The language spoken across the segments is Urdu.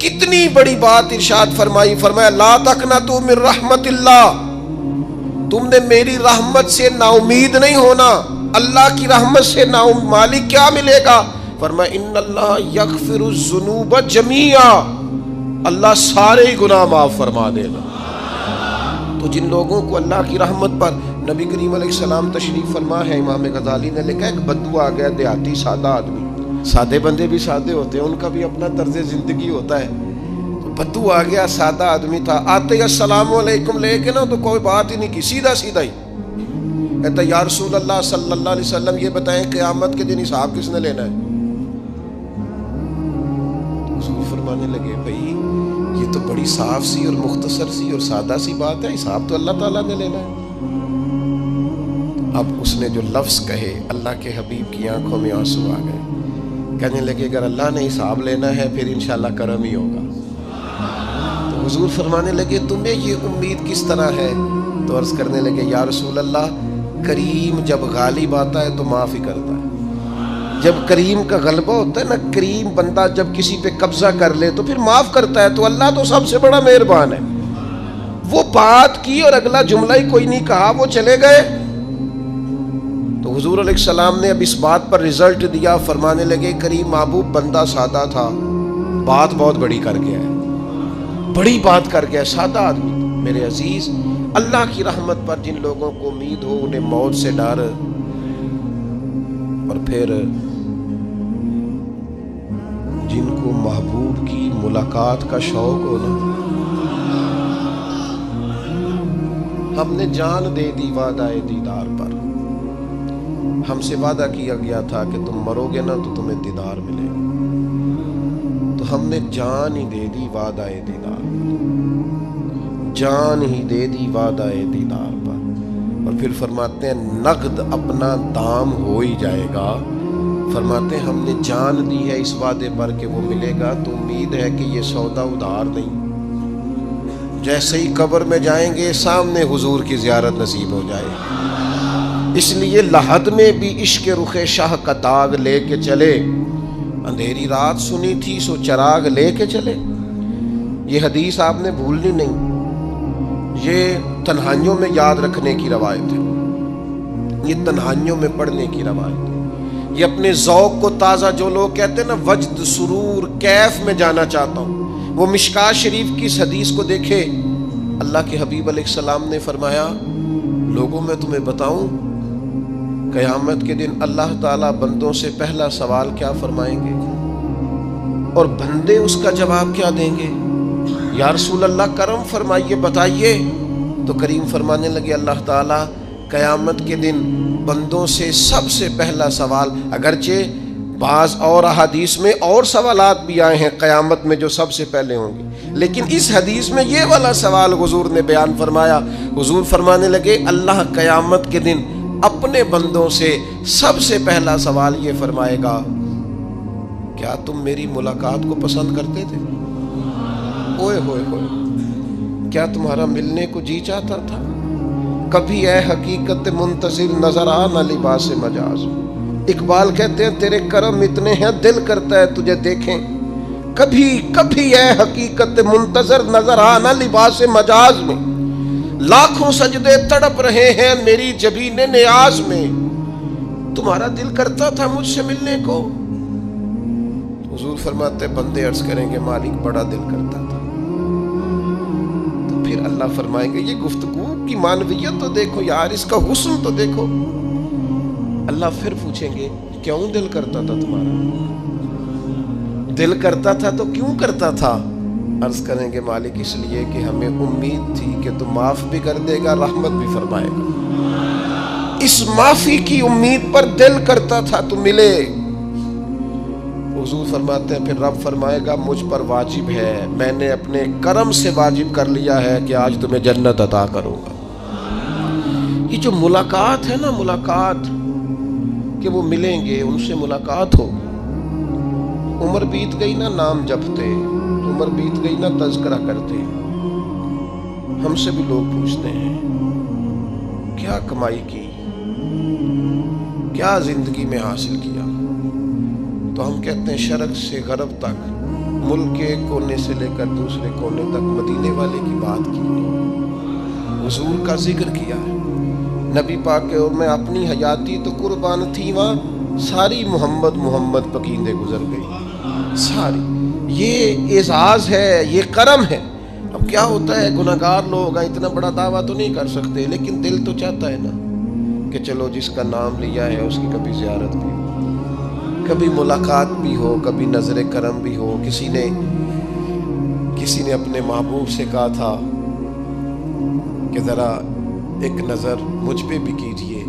کتنی بڑی بات ارشاد فرمائی، فرمایا لا تقنطوا من رحمت اللہ، تم نے میری رحمت سے نا امید نہیں ہونا۔ اللہ کی رحمت سے نا مالک کیا ملے گا؟ فرمایا ان اللہ یغفر الذنوب جمیعا، اللہ سارے گناہ معاف فرما دے گا۔ تو جن لوگوں کو اللہ کی رحمت پر نبی کریم علیہ السلام تشریف فرما ہے، امام غزالی نے لکھا ایک بدو آ گیا، دیہاتی سادہ آدمی، سادے بندے بھی سادے ہوتے ہیں، ان کا بھی اپنا طرز زندگی ہوتا ہے۔ تو بدو آ گیا، سادہ آدمی تھا، آتے ہی السلام علیکم لے کے نا تو کوئی بات ہی نہیں کی، سیدھا سیدھا ہی کہتا یا رسول اللہ صلی اللہ علیہ وسلم یہ بتائیں قیامت کے دن حساب کس نے لینا ہے؟ حضور فرمانے لگے بھائی یہ تو بڑی صاف سی اور مختصر سی اور سادہ سی بات ہے، حساب تو اللہ تعالیٰ نے لینا ہے۔ اب اس نے جو لفظ کہے اللہ کے حبیب کی آنکھوں میں آنسو آ گئے، کہنے لگے اگر اللہ نے حساب لینا ہے پھر انشاءاللہ کرم ہی ہوگا۔ تو حضور فرمانے لگے تمہیں یہ امید کس طرح ہے؟ تو عرض کرنے لگے یا رسول اللہ کریم جب غالب آتا ہے تو معاف ہی کرتا ہے۔ جب کریم کا غلبہ ہوتا ہے نا، کریم بندہ جب کسی پہ قبضہ کر لے تو پھر معاف کرتا ہے، تو اللہ تو سب سے بڑا مہربان ہے۔ وہ بات کی اور اگلا جملہ ہی کوئی نہیں کہا، وہ چلے گئے۔ تو حضور علیہ السلام نے اب اس بات پر رزلٹ دیا، فرمانے لگے کریم محبوب بندہ سادہ تھا، بات بہت بڑی کر گیا ہے، بڑی بات کر گیا، سادہ آدمی۔ میرے عزیز، اللہ کی رحمت پر جن لوگوں کو امید ہو، انہیں موت سے ڈر اور پھر جن کو محبوب کی ملاقات کا شوق ہو نا، ہم نے جان دے دی وعدہ دیدار پر، ہم سے وعدہ کیا گیا تھا کہ تم مرو گے نا تو تمہیں دیدار ملے گا، تو ہم نے جان ہی دے دی وعدہ دیدار پر، جان ہی دے دی وعدہ دیدار پر۔ اور پھر فرماتے ہیں نقد اپنا دام ہو ہی جائے گا، فرماتے ہیں ہم نے جان دی ہے اس وعدے پر کہ وہ ملے گا، تو امید ہے کہ یہ سودا ادھار نہیں۔ جیسے ہی قبر میں جائیں گے سامنے حضور کی زیارت نصیب ہو جائے گی۔ اس لیے لحد میں بھی عشق رخ شاہ کا داغ لے کے چلے، اندھیری رات سنی تھی سو چراغ لے کے چلے۔ یہ حدیث آپ نے بھولنی نہیں، یہ تنہائیوں میں یاد رکھنے کی روایت ہے، یہ تنہائیوں میں پڑھنے کی روایت ہے۔ یہ اپنے ذوق کو تازہ، جو لوگ کہتے ہیں نا وجد سرور کیف میں جانا چاہتا ہوں، وہ مشکات شریف کی اس حدیث کو دیکھے۔ اللہ کے حبیب علیہ السلام نے فرمایا لوگوں میں تمہیں بتاؤں قیامت کے دن اللہ تعالیٰ بندوں سے پہلا سوال کیا فرمائیں گے اور بندے اس کا جواب کیا دیں گے؟ یا رسول اللہ کرم فرمائیے بتائیے۔ تو کریم فرمانے لگے اللہ تعالیٰ قیامت کے دن بندوں سے سب سے پہلا سوال، اگرچہ بعض اور احادیث میں اور سوالات بھی آئے ہیں قیامت میں جو سب سے پہلے ہوں گے، لیکن اس حدیث میں یہ والا سوال حضور نے بیان فرمایا۔ حضور فرمانے لگے اللہ قیامت کے دن اپنے بندوں سے سب سے پہلا سوال یہ فرمائے گا کیا تم میری ملاقات کو پسند کرتے تھے؟ اوئے ہوئے ہوئے، کیا تمہارا ملنے کو جی چاہتا تھا؟ کبھی اے حقیقت منتظر نظر آ نہ لباس مجاز۔ اقبال کہتے ہیں تیرے کرم اتنے ہیں دل کرتا ہے تجھے دیکھیں، کبھی کبھی اے حقیقت منتظر نظر آ نہ لباس مجاز میں، لاکھوں سجدے تڑپ رہے ہیں میری جبین نیاز میں، تمہارا دل کرتا تھا مجھ سے ملنے کو؟ حضور فرماتے بندے عرض کریں گے مالک بڑا دل کرتا تھا۔ تو پھر اللہ فرمائیں گے یہ گفتگو کی معنویت تو دیکھو یار، اس کا حسن تو دیکھو۔ اللہ پھر پوچھیں گے کیوں دل کرتا تھا تمہارا؟ دل کرتا تھا تو کیوں کرتا تھا؟ عرض کریں گے مالک اس لیے کہ ہمیں امید تھی کہ تو معاف بھی کر دے گا، رحمت بھی فرمائے گا، اس معافی کی امید پر دل کرتا تھا تو ملے۔ حضور فرماتے ہیں پھر رب فرمائے گا مجھ پر واجب ہے، میں نے اپنے کرم سے واجب کر لیا ہے کہ آج تمہیں جنت عطا کروں گا۔ یہ جو ملاقات ہے نا، ملاقات کہ وہ ملیں گے، ان سے ملاقات ہو۔ عمر بیت گئی نا نام جپتے، عمر بیت گئی نا تذکرہ کرتے، ہم سے بھی لوگ پوچھتے ہیں کیا کمائی کی، کیا زندگی میں حاصل کیا، تو ہم کہتے ہیں شرق سے غرب تک ملک کے ایک کونے سے لے کر دوسرے کونے تک مدینے والے کی بات کی، حضور کا ذکر کیا ہے۔ نبی پاک کے اور میں اپنی حیاتی تو قربان تھی وہاں ساری محمد محمد پکیندے گزر گئی ساری۔ یہ اعزاز ہے، یہ کرم ہے۔ اب کیا ہوتا ہے، گناہگار لوگ ہیں، اتنا بڑا دعویٰ تو نہیں کر سکتے، لیکن دل تو چاہتا ہے نا کہ چلو جس کا نام لیا ہے اس کی کبھی زیارت بھی ہو، کبھی ملاقات بھی ہو، کبھی نظر کرم بھی ہو۔ کسی نے اپنے محبوب سے کہا تھا کہ ذرا ایک نظر مجھ پہ بھی کیجئے،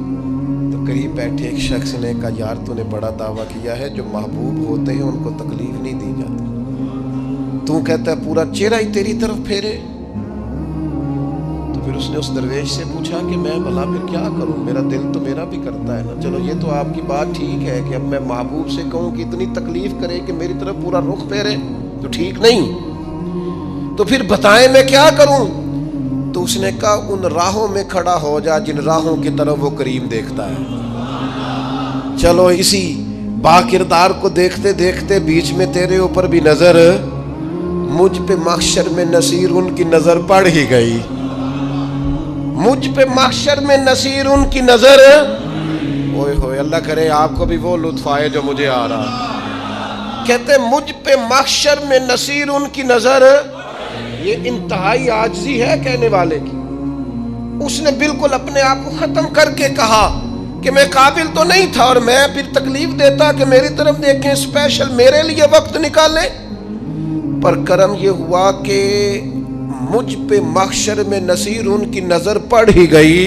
تو قریب بیٹھے ایک شخص نے کہا یار تو نے بڑا دعویٰ کیا ہے، جو محبوب ہوتے ہیں ان کو تکلیف نہیں دی جاتی، تو کہتا ہے پورا چہرہ ہی تیری طرف پھیرے۔ تو پھر اس نے اس درویش سے پوچھا کہ میں بھلا پھر کیا کروں، میرا دل تو میرا بھی کرتا ہے نا۔ چلو یہ تو آپ کی بات ٹھیک ہے کہ اب میں محبوب سے کہوں کہ اتنی تکلیف کرے کہ میری طرف پورا رخ پھیرے تو ٹھیک نہیں، تو پھر بتائیں میں کیا کروں؟ تو اس نے کہا ان راہوں میں کھڑا ہو جا جن راہوں کی طرف وہ کریم دیکھتا ہے۔ چلو اسی با کردار کو دیکھتے دیکھتے بیچ میں تیرے اوپر بھی نظر، مجھ پہ محشر میں نصیر ان کی نظر پڑ ہی گئی، مجھ پہ محشر میں نصیر ان کی نظر۔ اوئے ہوئے، اللہ کرے آپ کو بھی وہ لطف آئے جو مجھے آ رہا۔ کہتے مجھ پہ محشر میں نصیر ان کی نظر، یہ انتہائی عاجزی ہے کہنے والے کی۔ اس نے بالکل اپنے آپ کو ختم کر کے کہا کہ میں قابل تو نہیں تھا، اور میں پھر تکلیف دیتا کہ میری طرف دیکھیں، اسپیشل میرے لیے وقت نکالیں۔ پر کرم یہ ہوا کہ مجھ پہ محشر میں نصیر ان کی نظر پڑ ہی گئی۔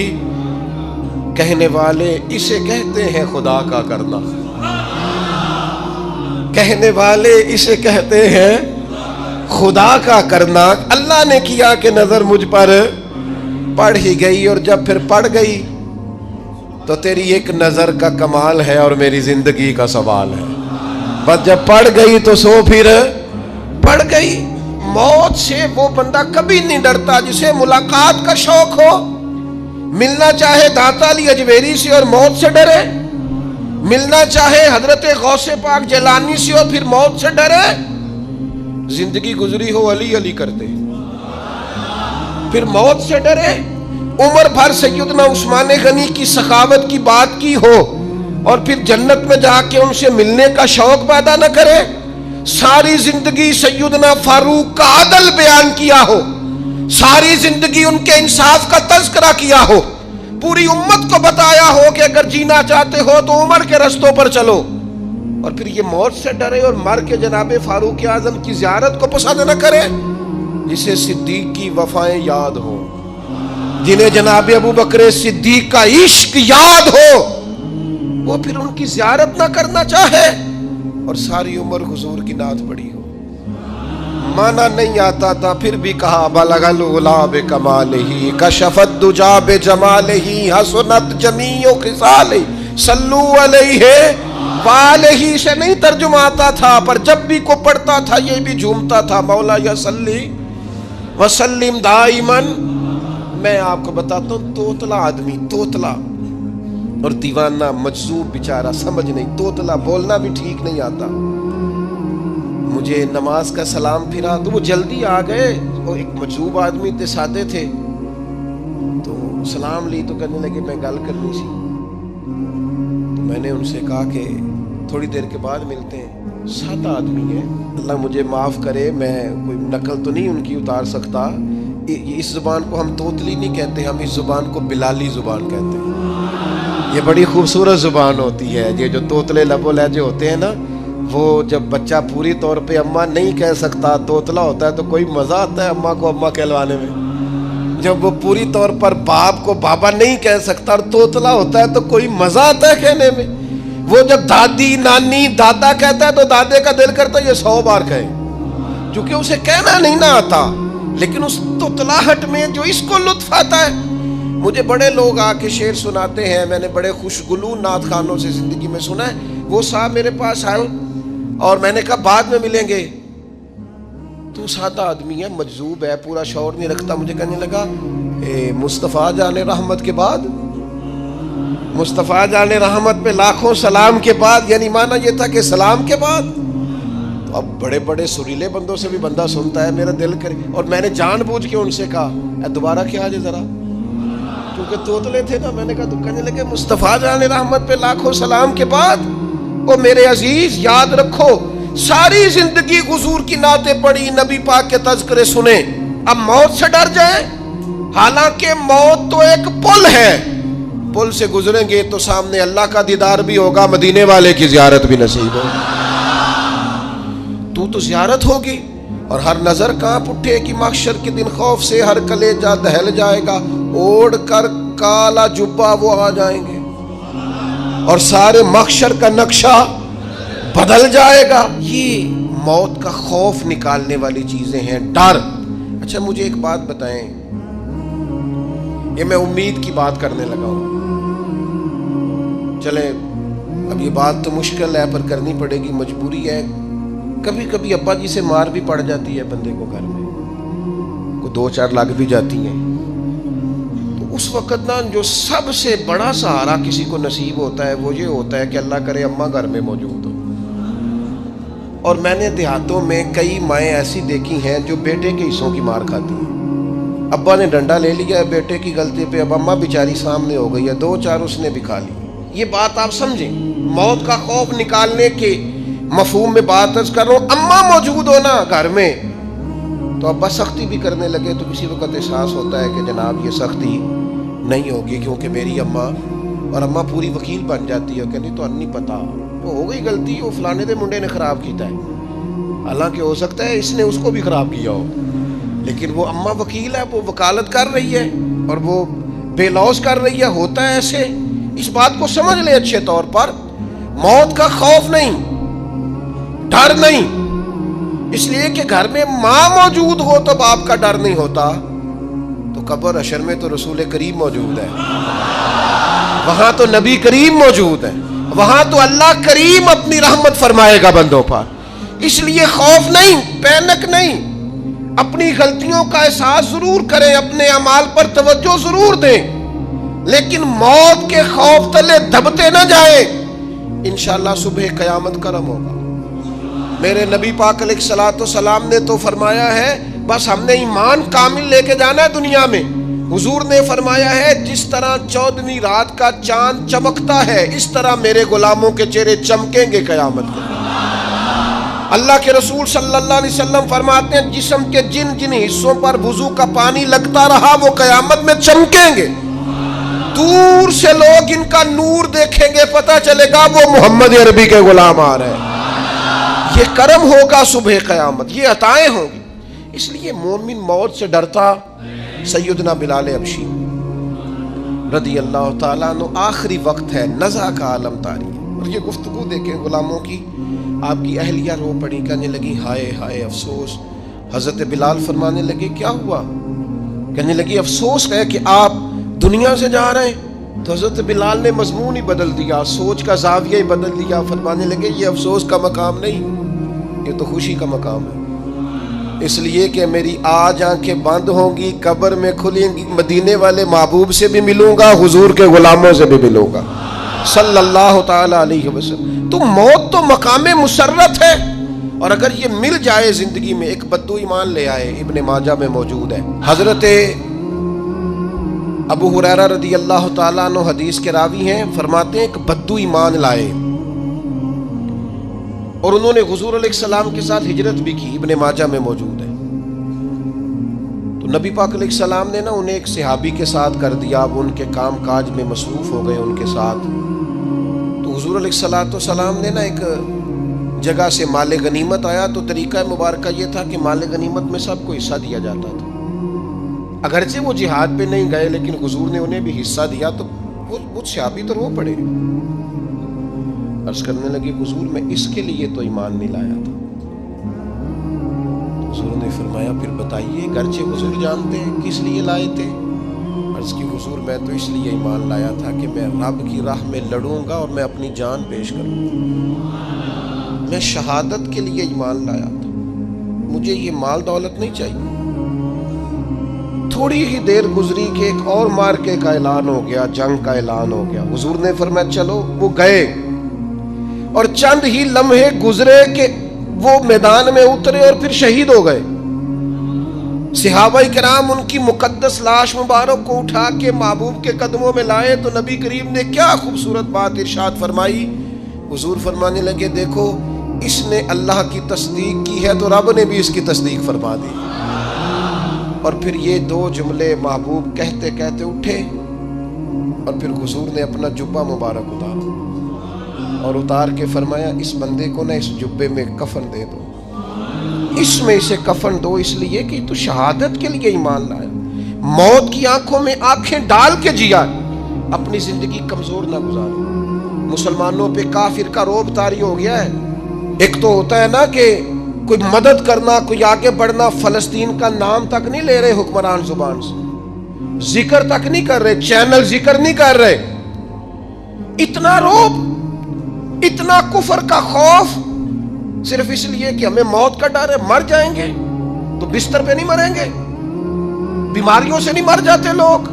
کہنے والے اسے کہتے ہیں خدا کا کرنا، کہنے والے اسے کہتے ہیں خدا کا کرنا۔ اللہ نے کیا کہ نظر مجھ پر پڑ ہی گئی، اور جب پھر پڑ گئی تو تیری ایک نظر کا کمال ہے اور میری زندگی کا سوال ہے۔ بس جب پڑ گئی تو سو پھر پڑ گئی۔ موت سے وہ بندہ کبھی نہیں ڈرتا جسے ملاقات کا شوق ہو۔ ملنا چاہے داتا علی اجویری سے اور موت سے ڈرے، ملنا چاہے حضرت غوث پاک جیلانی سے اور پھر موت سے ڈرے۔ زندگی گزری ہو علی علی کرتے پھر موت سے ڈرے۔ عمر بھر سیدنا عثمان غنی کی سخاوت کی بات کی ہو اور پھر جنت میں جا کے ان سے ملنے کا شوق پیدا نہ کرے۔ ساری زندگی سیدنا فاروق کا عدل بیان کیا ہو، ساری زندگی ان کے انصاف کا تذکرہ کیا ہو، پوری امت کو بتایا ہو کہ اگر جینا چاہتے ہو تو عمر کے رستوں پر چلو، اور پھر یہ موت سے ڈرے اور مر کے جناب فاروق اعظم کی زیارت کو پسند نہ کرے۔ جسے صدیق کی وفائیں یاد ہو، جنہیں جناب ابو بکر صدیق کا عشق یاد ہو، وہ پھر ان کی زیارت نہ کرنا چاہے اور ساری عمر حضور کی نعت پڑھی ہو۔ مانا نہیں آتا تھا پھر بھی کہا بلغ العلا بکمالہ کشف الدجا بجمالہ حسنت جمیع خصالہ صلو علیہ والہ سے نہیں ترجمہ آتا تھا، پر جب بھی کو پڑھتا تھا یہ بھی جھومتا تھا مولا یا صلی وسلم دائماً۔ میں آپ کو بتاتا ہوں، توتلا آدمی، توتلا اور دیوانہ مجذوب بیچارہ، سمجھ نہیں، توتلا بولنا بھی ٹھیک نہیں آتا۔ مجھے نماز کا سلام پھرا تو وہ جلدی آ گئے، وہ ایک مجذوب آدمی تھے، سادے تھے، تو سلام لی تو کہنے لگے میں گل کرنی سی۔ تو میں نے ان سے کہا کہ تھوڑی دیر کے بعد ملتے ہیں۔ سادہ آدمی ہے، اللہ مجھے معاف کرے، میں کوئی نقل تو نہیں ان کی اتار سکتا۔ اس زبان کو ہم توتلی نہیں کہتے، ہم اس زبان کو بلالی زبان کہتے ہیں۔ یہ بڑی خوبصورت زبان ہوتی ہے۔ یہ جو توتلے لب و لہجے ہوتے ہیں نا، وہ جب بچہ پوری طور پہ اماں نہیں کہہ سکتا، توتلا ہوتا ہے، تو کوئی مزہ آتا ہے اماں کو اماں کہلوانے میں۔ جب وہ پوری طور پر باپ کو بابا نہیں کہہ سکتا اور توتلا ہوتا ہے تو کوئی مزہ آتا ہے کہنے میں۔ وہ جب دادی نانی دادا کہتا ہے تو دادے کا دل کرتا ہے یہ 100 بار کہے، چونکہ اسے کہنا نہیں نہ آتا، لیکن اس توتلاہٹ میں جو اس کو لطف آتا ہے۔ مجھے بڑے لوگ آ کے شعر سناتے ہیں، میں نے بڑے خوشگلو نعت خانوں سے زندگی میں سنا ہے۔ وہ صاحب میرے پاس آئے اور میں نے کہا بعد میں ملیں گے، تو سادہ آدمی ہے، مجذوب ہے، پورا شعور نہیں رکھتا۔ مجھے کہنے لگا مصطفیٰ جان رحمت کے بعد، مصطفیٰ جان رحمت پہ لاکھوں سلام کے بعد، یعنی معنی یہ تھا کہ سلام کے بعد۔ تو اب بڑے بڑے سریلے بندوں سے بھی بندہ سنتا ہے میرا دل کرے، اور میں نے جان بوجھ کے ان سے کہا اے دوبارہ کیا آجے ذرا، کیونکہ توتلے تھے نا. میں نے کہا تو کہنے لگے مصطفیٰ جان رحمت پہ لاکھوں سلام کے بعد او میرے عزیز یاد رکھو ساری زندگی حضور کی نعتیں پڑھی، نبی پاک کے تذکرے سنے، اب موت سے ڈر جائیں؟ حالانکہ موت تو ایک پل ہے، پل سے گزریں گے تو سامنے اللہ کا دیدار بھی ہوگا، مدینے والے کی زیارت بھی نصیب ہوگی. تو زیارت ہوگی اور ہر نظر کانپ اٹھے کہ محشر کے دن خوف سے ہر کلیجہ دہل جائے گا، اوڑھ کر کالا جبہ وہ آ جائیں گے اور سارے محشر کا نقشہ بدل جائے گا. یہ موت کا خوف نکالنے والی چیزیں ہیں، ڈر. اچھا مجھے ایک بات بتائیں، یہ میں امید کی بات کرنے لگا ہوں، چلیں اب یہ بات تو مشکل ہے پر کرنی پڑے گی، مجبوری ہے. کبھی کبھی ابا جی سے مار بھی پڑ جاتی ہے بندے کو، گھر میں کوئی 2-4 لگ بھی جاتی ہیں، تو اس وقت نا جو سب سے بڑا سہارا کسی کو نصیب ہوتا ہے وہ یہ ہوتا ہے کہ اللہ کرے اماں گھر میں موجود ہو. اور میں نے دیہاتوں میں کئی مائیں ایسی دیکھی ہیں جو بیٹے کے حصوں کی مار کھاتی ہیں. ابا نے ڈنڈا لے لیا ہے بیٹے کی غلطی پہ، اب اماں بیچاری سامنے ہو گئی ہے، 2-4 اس نے بھی کھا لی. یہ بات آپ سمجھیں، موت کا خوف نکالنے کے مفہوم میں بات عرض کر رہا ہوں. اماں موجود ہونا گھر میں تو ابا سختی بھی کرنے لگے تو کسی وقت احساس ہوتا ہے کہ جناب یہ سختی نہیں ہوگی کیونکہ میری اماں، اور اماں پوری وکیل بن جاتی ہے، کہنی تو نہیں پتا وہ ہو گئی غلطی، وہ فلانے دے منڈے نے خراب کیتا ہے، حالانکہ ہو سکتا ہے اس نے اس کو بھی خراب کیا ہو، لیکن وہ اماں وکیل ہے، وہ وکالت کر رہی ہے اور وہ بے لوث کر رہی ہے. ہوتا ہے ایسے، اس بات کو سمجھ لیں اچھے طور پر. موت کا خوف نہیں، ڈر نہیں، اس لیے کہ گھر میں ماں موجود ہو تو باپ کا ڈر نہیں ہوتا. تو قبر حشر میں تو رسول کریم موجود ہے، وہاں تو نبی کریم موجود ہے، وہاں تو اللہ کریم اپنی رحمت فرمائے گا بندوں پر. اس لیے خوف نہیں، پینک نہیں، اپنی غلطیوں کا احساس ضرور کریں، اپنے اعمال پر توجہ ضرور دیں، لیکن موت کے خوف تلے دبتے نہ جائیں. انشاءاللہ صبح قیامت کرم ہوگا. میرے نبی پاک علیہ الصلوۃ والسلام نے تو فرمایا ہے بس ہم نے ایمان کامل لے کے جانا ہے دنیا میں. حضور نے فرمایا ہے جس طرح 14ویں رات کا چاند چمکتا ہے اس طرح میرے غلاموں کے چہرے چمکیں گے قیامت کو. اللہ کے رسول صلی اللہ علیہ وسلم فرماتے ہیں جسم کے جن جن حصوں پر وضو کا پانی لگتا رہا وہ قیامت میں چمکیں گے. دور سے لوگ ان کا نور دیکھیں گے، پتہ چلے گا وہ محمد عربی کے غلام آ رہے ہیں. یہ کرم ہوگا صبح قیامت، یہ عطائیں ہوں گی. اس لیے مومن موت سے ڈرتا. سیدنا بلال حبشی رضی اللہ تعالیٰ عنہ، آخری وقت ہے، نزع کا عالم طاری ہے، اور یہ گفتگو دیکھیں غلاموں کی. آپ کی اہلیہ رو پڑی، کہنے لگی ہائے ہائے افسوس. حضرت بلال فرمانے لگے کیا ہوا؟ کہنے لگی افسوس ہے کہ آپ دنیا سے جا رہے ہیں. تو حضرت بلال نے مضمون ہی بدل دیا، سوچ کا زاویہ ہی بدل دیا. فرمانے لگے یہ افسوس کا مقام نہیں، یہ تو خوشی کا مقام ہے. اس لیے کہ میری آج آنکھیں بند ہوں گی، قبر میں کھلیں گی، مدینے والے محبوب سے بھی ملوں گا، حضور کے غلاموں سے بھی ملوں گا صلی اللہ تعالی علیہ وسلم. تو موت تو مقام مسرت ہے، اور اگر یہ مل جائے زندگی میں. ایک بدو ایمان لے آئے، ابن ماجہ میں موجود ہے. حضرت ابو ہریرہ رضی اللہ تعالیٰ عنہ حدیث کے راوی ہیں، فرماتے ہیں ایک بدو ایمان لائے اور انہوں نے حضور علیہ السلام کے ساتھ ہجرت بھی کی. ابن ماجہ میں موجود ہے. تو نبی پاک علیہ السلام نے نا انہیں ایک صحابی کے ساتھ کر دیا، وہ ان کے کام کاج میں مصروف ہو گئے ان کے ساتھ. تو حضور علیہ السلام نے نا ایک جگہ سے مال غنیمت آیا، تو طریقہ مبارکہ یہ تھا کہ مال غنیمت میں سب کو حصہ دیا جاتا تھا. اگرچہ وہ جہاد پہ نہیں گئے لیکن حضور نے انہیں بھی حصہ دیا. تو وہ صحابی تو رو پڑے، عرض کرنے لگی حضور میں اس کے لیے تو ایمان نہیں لایا تھا. حضور نے فرمایا پھر بتائیے، گرچہ حضور جانتے ہیں کس لیے لائے تھے. عرض کی حضور میں تو اس لیے ایمان لایا تھا کہ میں رب کی راہ میں لڑوں گا اور میں اپنی جان پیش کروں گا. میں شہادت کے لیے ایمان لایا تھا، مجھے یہ مال دولت نہیں چاہیے. تھوڑی ہی دیر گزری کہ ایک اور مارکے کا اعلان ہو گیا، جنگ کا اعلان ہو گیا. حضور نے فرمایا چلو. وہ گئے اور چند ہی لمحے گزرے کہ وہ میدان میں اترے اور پھر شہید ہو گئے. صحابہ کرام ان کی مقدس لاش مبارک کو اٹھا کے محبوب کے قدموں میں لائے تو نبی کریم نے کیا خوبصورت بات ارشاد فرمائی. حضور فرمانے لگے دیکھو اس نے اللہ کی تصدیق کی ہے تو رب نے بھی اس کی تصدیق فرما دی. اور پھر یہ دو جملے محبوب کہتے کہتے اٹھے اور پھر حضور نے اپنا جبہ مبارک اتارا اور اتار کے فرمایا اس بندے کو نہ اس جبے میں کفن دے دو, اس میں اسے کفن دو, اس لیے کہ تو شہادت کے لیے ایمان لایا, موت کی آنکھوں میں آنکھیں ڈال کے جیا, اپنی زندگی کمزور نہ گزاری. مسلمانوں پہ کافر کا رعب طاری ہو گیا ہے. ایک تو ہوتا ہے نا کہ کوئی مدد کرنا, کوئی آگے بڑھنا, فلسطین کا نام تک نہیں لے رہے حکمران زبان سے, ذکر تک نہیں کر رہے, چینل ذکر نہیں کر رہے. اتنا رعب, اتنا کفر کا خوف, صرف اس لیے کہ ہمیں موت کا ڈر ہے. مر جائیں گے تو بستر پہ نہیں مریں گے, بیماریوں سے نہیں مر جاتے لوگ.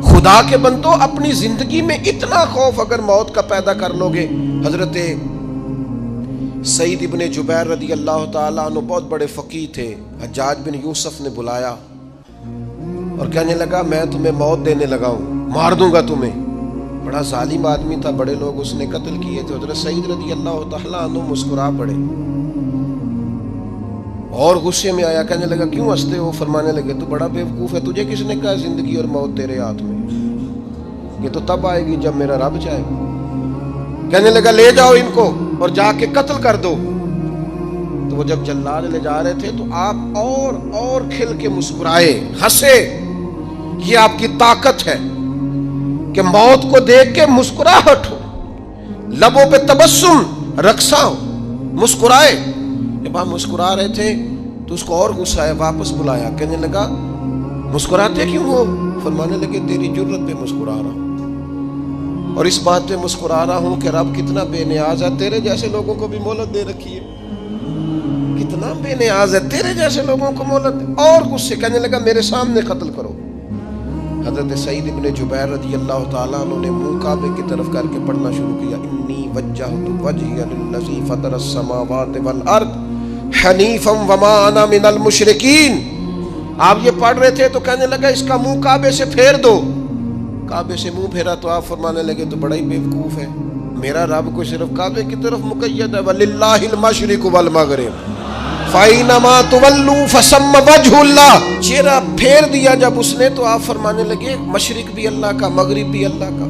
خدا کے بندو اپنی زندگی میں اتنا خوف اگر موت کا پیدا کر لو گے. حضرت سعید ابن جبیر رضی اللہ تعالیٰ عنہ بہت بڑے فقیہ تھے. حجاج بن یوسف نے بلایا اور کہنے لگا میں تمہیں موت دینے لگا ہوں, مار دوں گا تمہیں. بڑا ظالم آدمی تھا, بڑے لوگ اس نے قتل کیے تھے. حضرت سعید رضی اللہ تعالیٰ عنہ مسکرا پڑے اور غصے میں آیا, کہنے لگا کیوں ہنستے ہو؟ فرمانے لگے تو بڑا بیوقوف ہے, تجھے کس نے کہا زندگی اور موت تیرے ہاتھ میں, یہ تو تب آئے گی جب میرا رب چاہے گا. کہنے لگا لے جاؤ ان کو اور جا کے قتل کر دو. تو وہ جب جلاد لے جا رہے تھے تو آپ اور کھل کے مسکرائے, ہنسے. یہ آپ کی طاقت ہے کہ موت کو دیکھ کے مسکراہٹ ہو, لبوں پہ تبسم رقصہ ہو, مسکرائے. جب آپ مسکرا رہے تھے تو اس کو اور غصہ آیا, واپس بلایا. کہنے لگا مسکراتے کیوں ہو؟ فرمانے لگے تیری جرت پہ مسکرا رہا ہوں اور اس بات پہ مسکرا رہا ہوں کہ رب کتنا بے نیاز ہے, تیرے جیسے لوگوں کو بھی مہلت دے رکھی ہے. کتنا بے نیاز ہے, تیرے جیسے لوگوں کو مہلت دے. اور غصے, کہنے لگا میرے سامنے قتل کرو. حضرت سعید ابن جبیر رضی اللہ تعالیٰ عنہ نے منہ کعبے کی طرف کر کے پڑھنا شروع کیا, انی وجہت وجہی للذی فطر السماوات والارض حنیفا وما انا من المشرکین. آپ یہ پڑھ رہے تھے تو کہنے لگا اس کا منہ کعبے سے پھیر دو. کعبے سے منہ پھیرا تو آپ فرمانے لگے تو بڑا ہی بیوقوف ہے, میرا رب کو صرف کعبے کی طرف مقید ہے. وَلِلَّهِ الْمَشْرِقُ وَالْمَغْرِبُ فَأَيْنَمَا تُوَلُّوا فَثَمَّ وَجْهُ اللَّهِ. چہرہ پھیر دیا جب اس نے تو آپ فرمانے لگے مشرق بھی اللہ کا, مغرب بھی اللہ کا.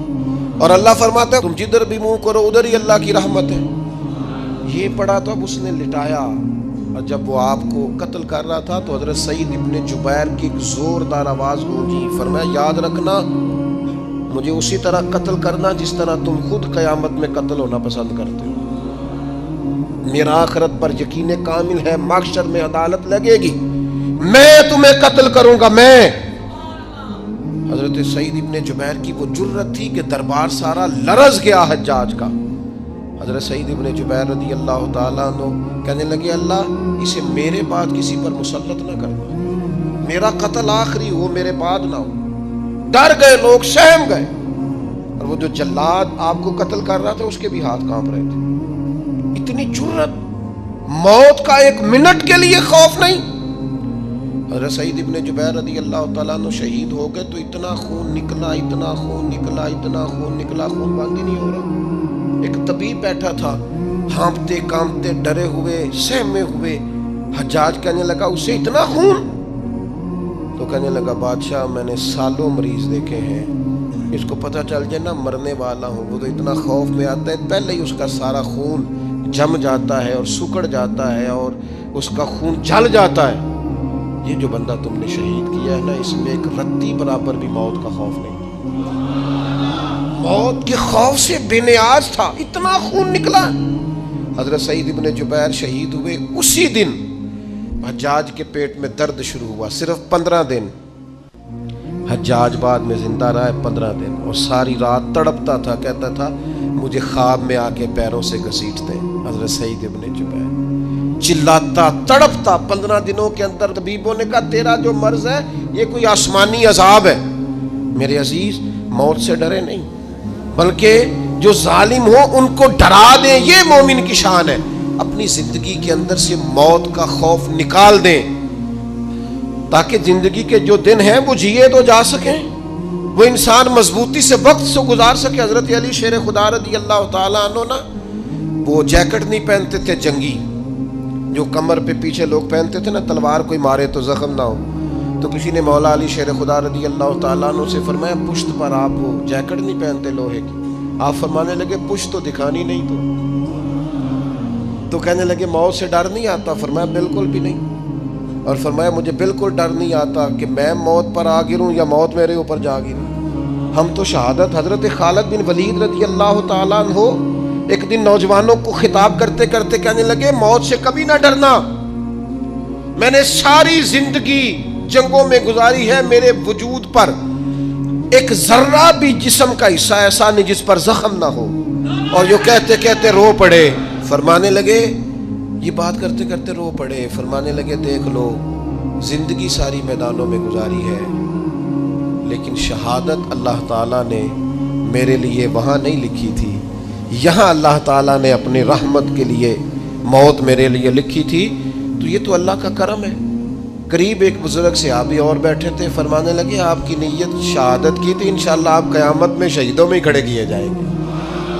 اور اللہ فرماتا ہے تم جدھر بھی منہ کرو ادھر ہی اللہ کی رحمت ہے. یہ پڑھا تو اب اس نے لٹایا, اور جب وہ آپ کو قتل کر رہا تھا تو حضرت سعید ابن جبیر کی ایک زوردار آواز گونجی. فرمایا یاد رکھنا مجھے اسی طرح قتل کرنا جس طرح تم خود قیامت میں قتل ہونا پسند کرتے ہو. میرا آخرت پر یقین کامل ہے, محشر میں عدالت لگے گی, میں تمہیں قتل کروں گا میں. حضرت سعید ابن جبیر کی وہ جرت تھی کہ دربار سارا لرز گیا حجاج کا. حضرت سعید ابن جبیر رضی اللہ تعالیٰ عنہ کہنے لگے اللہ اسے میرے بعد کسی پر مسلط نہ کرنا, میرا قتل آخری ہو, میرے بعد نہ ہو. ڈر گئے لوگ, سہم گئے. اور وہ جو جلاد آپ کو قتل کر رہا تھا اس کے بھی ہاتھ کانپ رہے تھے. اتنی جرت, موت کا ایک منٹ کے لیے خوف نہیں. حضرت سعید ابن جبیر رضی اللہ تعالیٰ عنہ شہید ہو گئے تو اتنا خون نکلا, اتنا خون نکلا, اتنا خون نکلا, خون بند ہی نہیں ہو رہا. ایک طبیب بیٹھا تھا, ہانپتے کانپتے ڈرے ہوئے سہمے ہوئے. حجاج کہنے لگا اسے اتنا خون؟ تو کہنے لگا بادشاہ میں نے سالوں مریض دیکھے ہیں, اس کو پتہ چل جائے نا مرنے والا ہوں وہ تو اتنا خوف میں آتا ہے, پہلے ہی اس کا سارا خون جم جاتا ہے اور سکڑ جاتا ہے اور اس کا خون جل جاتا ہے. یہ جو بندہ تم نے شہید کیا ہے نا اس میں ایک رتی برابر بھی موت کا خوف نہیں, موت کے خوف سے بے نیاز تھا, اتنا خون نکلا. حضرت سعید ابن جبیر شہید ہوئے اسی دن حجاج کے پیٹ میں درد شروع ہوا. صرف 15 دن حجاج بعد میں زندہ رہا ہے, 15 دن, اور ساری رات تڑپتا تھا, کہتا تھا مجھے خواب میں آ کے پیروں سے گھسیٹتے. حضرت سعید ابن جبیر چلاتا تڑپتا 15 دنوں کے اندر. طبیبوں نے کہا تیرا جو مرض ہے یہ کوئی آسمانی عذاب ہے. میرے عزیز موت سے ڈرے نہیں بلکہ جو ظالم ہو ان کو ڈرا دیں, یہ مومن کی شان ہے. اپنی زندگی کے اندر سے موت کا خوف نکال دیں، تاکہ زندگی کے جو دن ہیں وہ جیے تو جا سکیں، وہ انسان مضبوطی سے وقت سے گزار سکے۔ حضرت علی شیر خدا رضی اللہ تعالیٰ عنہ نا وہ جیکٹ نہیں پہنتے تھے جنگی، جو کمر پہ پیچھے لوگ پہنتے تھے نا، تلوار کوئی مارے تو زخم نہ ہو۔ تو کسی نے مولا علی شیر خدا رضی اللہ تعالیٰ عنہ سے فرمایا پشت پر آپ وہ جیکٹ نہیں پہنتے لوہے کی؟ آپ فرمانے لگے پشت تو دکھانی نہیں تو کہنے لگے موت سے ڈر نہیں آتا؟ فرمایا بالکل بھی نہیں، اور فرمایا مجھے بالکل ڈر نہیں آتا کہ میں موت پر آ گروں یا موت میرے اوپر جا گرے۔ ہم تو شہادت حضرت خالد بن ولید رضی اللہ تعالیٰ عنہ ایک دن نوجوانوں کو خطاب کرتے کرتے کہنے لگے موت سے کبھی نہ ڈرنا، میں نے ساری زندگی جنگوں میں گزاری ہے، میرے وجود پر ایک ذرہ بھی جسم کا حصہ ایسا نہیں جس پر زخم نہ ہو۔ اور جو کہتے کہتے رو پڑے، فرمانے لگے یہ بات کرتے کرتے رو پڑے، فرمانے لگے دیکھ لو زندگی ساری میدانوں میں گزاری ہے، لیکن شہادت اللہ تعالیٰ نے میرے لیے وہاں نہیں لکھی تھی، یہاں اللہ تعالیٰ نے اپنی رحمت کے لیے موت میرے لیے لکھی تھی۔ تو یہ تو اللہ کا کرم ہے۔ قریب ایک بزرگ صحابی اور بیٹھے تھے، فرمانے لگے آپ کی نیت شہادت کی تھی، انشاءاللہ آپ قیامت میں شہیدوں میں ہی کھڑے کیے جائیں گے۔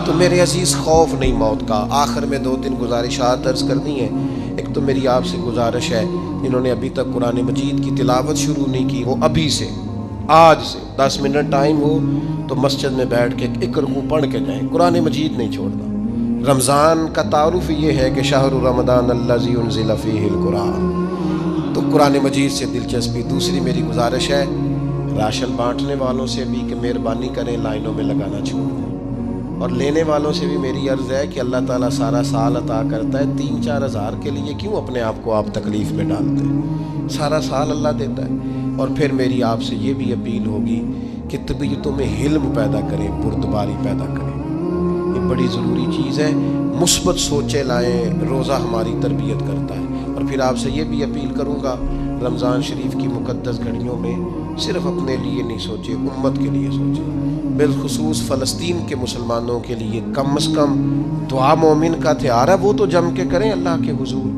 تو میرے عزیز خوف نہیں موت کا۔ آخر میں 2-3 گزارشات عرض کرنی ہے۔ ایک تو میری آپ سے گزارش ہے، جنہوں نے ابھی تک قرآن مجید کی تلاوت شروع نہیں کی، وہ ابھی سے آج سے 10 منٹ ٹائم ہو تو مسجد میں بیٹھ کے ایک رکوع پڑھ کے جائیں، قرآن مجید نہیں چھوڑنا۔ رمضان کا تعارف یہ ہے کہ شہر رمضان الذی انزل فیہ القرآن، تو قرآن مجید سے دلچسپی۔ دوسری میری گزارش ہے راشن بانٹنے والوں سے بھی کہ مہربانی کریں لائنوں میں لگانا چھوڑ دیں، اور لینے والوں سے بھی میری عرض ہے کہ اللہ تعالیٰ سارا سال عطا کرتا ہے، 3-4 ہزار کے لیے کیوں اپنے آپ کو آپ تکلیف میں ڈالتے ہیں؟ سارا سال اللہ دیتا ہے۔ اور پھر میری آپ سے یہ بھی اپیل ہوگی کہ طبیعتوں میں حلم پیدا کریں، بردباری پیدا کریں، یہ بڑی ضروری چیز ہے۔ مثبت سوچیں لائیں، روزہ ہماری تربیت کرتا ہے۔ اور پھر آپ سے یہ بھی اپیل کروں گا رمضان شریف کی مقدس گھڑیوں میں صرف اپنے لیے نہیں سوچے، امت کے لیے سوچیں، بالخصوص فلسطین کے مسلمانوں کے لیے کم از کم دعا مومن کا ہتھیار ہے، وہ تو جم کے کریں اللہ کے حضور۔